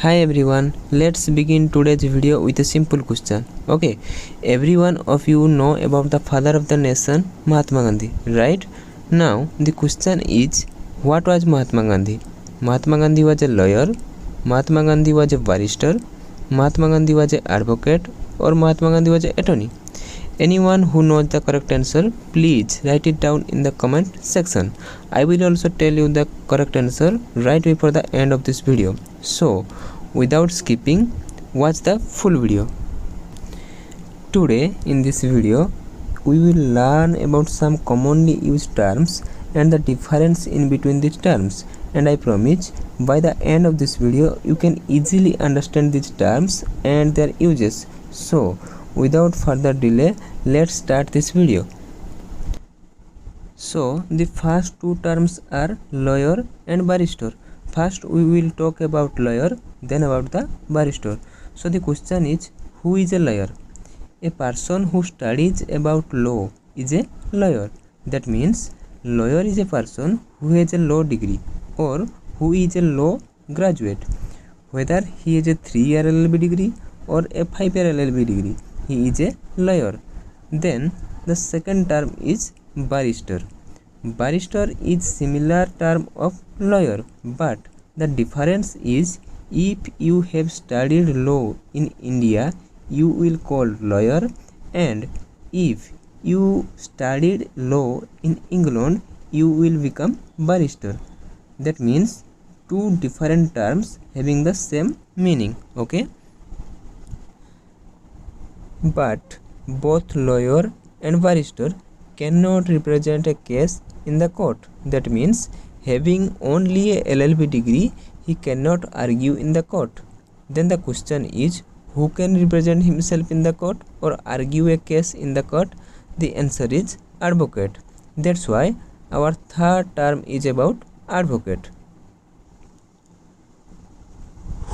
Hi everyone, let's begin today's video with a simple question. Okay, every one of you know about the father of the nation, Mahatma Gandhi, right? Now the question is, what was Mahatma Gandhi? Mahatma Gandhi was a lawyer, Mahatma Gandhi was a barrister, Mahatma Gandhi was an advocate, or Mahatma Gandhi was an attorney? Anyone who knows the correct answer, please write it down in the comment section. I will also tell you the correct answer right before the end of this video. So, without skipping, watch the full video. Today in this video, we will learn about some commonly used terms and the difference in between these terms. And I promise by the end of this video, you can easily understand these terms and their uses. So, without further delay, let's start this video. So the first two terms are lawyer and barrister. First we will talk about lawyer, then about the barrister. So the question is, who is a lawyer? A person who studies about law is a lawyer. That means lawyer is a person who has a law degree or who is a law graduate. Whether he has a 3-year LLB degree or a 5-year LLB degree, he is a lawyer. Then the second term is barrister. Barrister is similar term of lawyer, but the difference is if you have studied law in India, you will call lawyer, and if you studied law in England, you will become barrister. That means two different terms having the same meaning. Okay, but both lawyer and barrister cannot represent a case in the court. That means having only a LLB degree, he cannot argue in the court. Then the question is, who can represent himself in the court or argue a case in the court? The answer is advocate. That's why our third term is about advocate.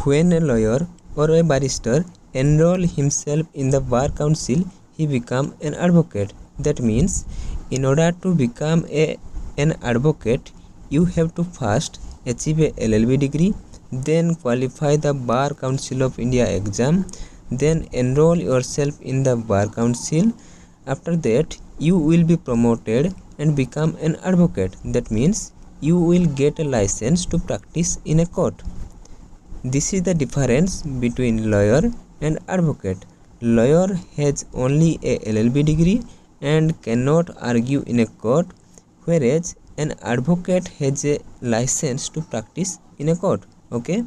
When a lawyer or a barrister enroll himself in the bar council, he become an advocate. That means in order to become an advocate, you have to first achieve a LLB degree, then qualify the Bar Council of India exam, then enroll yourself in the Bar Council. After that, you will be promoted and become an advocate. That means you will get a license to practice in a court. This is the difference between lawyer and advocate. Lawyer has only a LLB degree and cannot argue in a court, whereas an advocate has a license to practice in a court. Okay,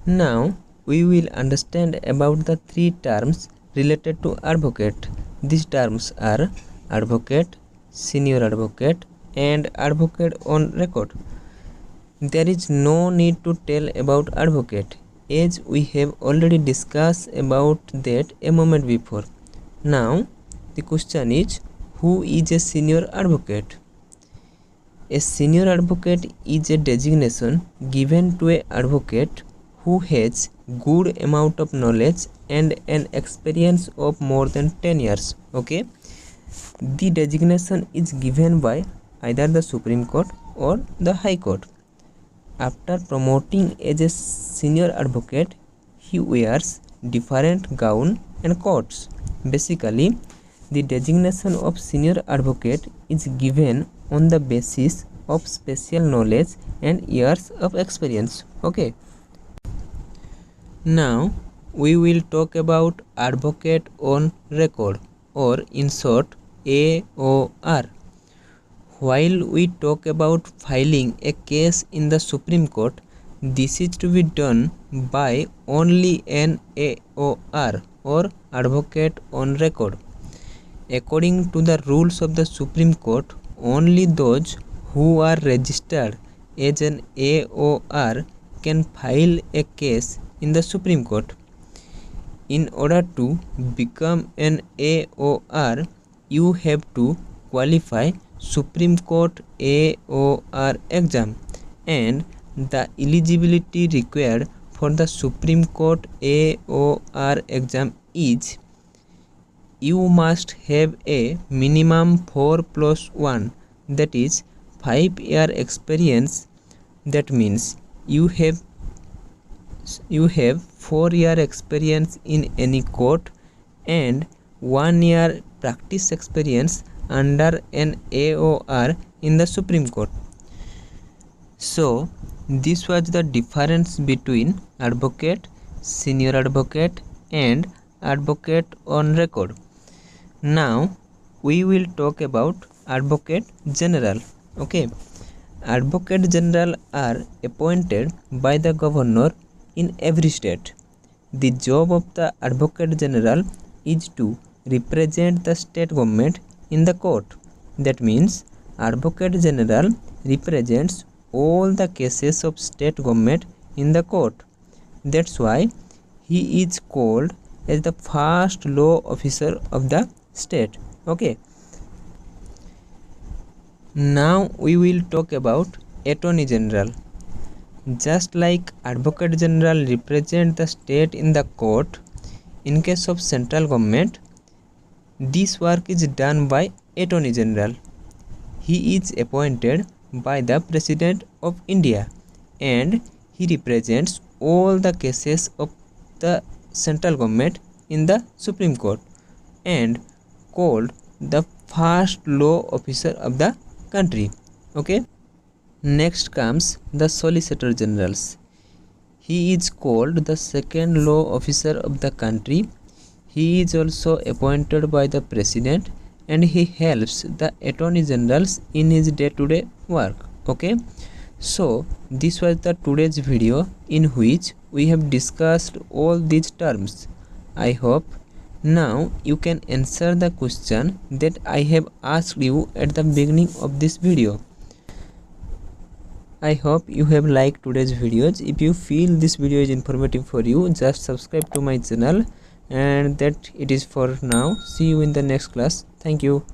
now we will understand about the three terms related to advocate. These terms are advocate, senior advocate, and advocate on record. There is no need to tell about advocate, as we have already discussed about that a moment before. Now the question is, who is a senior advocate? A senior advocate is a designation given to an advocate who has good amount of knowledge and an experience of more than 10 years. Okay, the designation is given by either the Supreme Court or the High Court. After promoting as a senior advocate, he wears different gown and coats. Basically, the designation of senior advocate is given on the basis of special knowledge and years of experience. Okay. Now we will talk about advocate on record, or in short AOR. While we talk about filing a case in the Supreme Court, this is to be done by only an AOR, or advocate on record. According to the rules of the Supreme Court, only those who are registered as an AOR can file a case in the Supreme Court. In order to become an AOR, you have to qualify Supreme Court AOR exam, and the eligibility required for the Supreme Court AOR exam is you must have a minimum 4+1, that is 5-year experience. That means you have 4-year experience in any court and 1 year practice experience under an AOR in the Supreme Court. So this was the difference between advocate, senior advocate and advocate on record. Now we will talk about advocate general. Okay, advocate general are appointed by the governor in every state. The job of the advocate general is to represent the state government in the court. That means advocate general represents all the cases of state government in the court. That's why he is called as the first law officer of the state. Okay. Now we will talk about Attorney General. Just like Advocate General represent the state in the court, in case of central government, this work is done by Attorney General. He is appointed by the President of India and he represents all the cases of the central government in the Supreme Court and called the first law officer of the country. Okay. Next comes the Solicitor Generals. He is called the second law officer of the country. He is also appointed by the President and he helps the Attorney Generals in his day-to-day work. Okay. So this was the today's video in which we have discussed all these terms. I hope now you can answer the question that I have asked you at the beginning of this video. I hope you have liked today's videos. If you feel this video is informative for you, just subscribe to my channel, and that it is for now. See you in the next class. Thank you.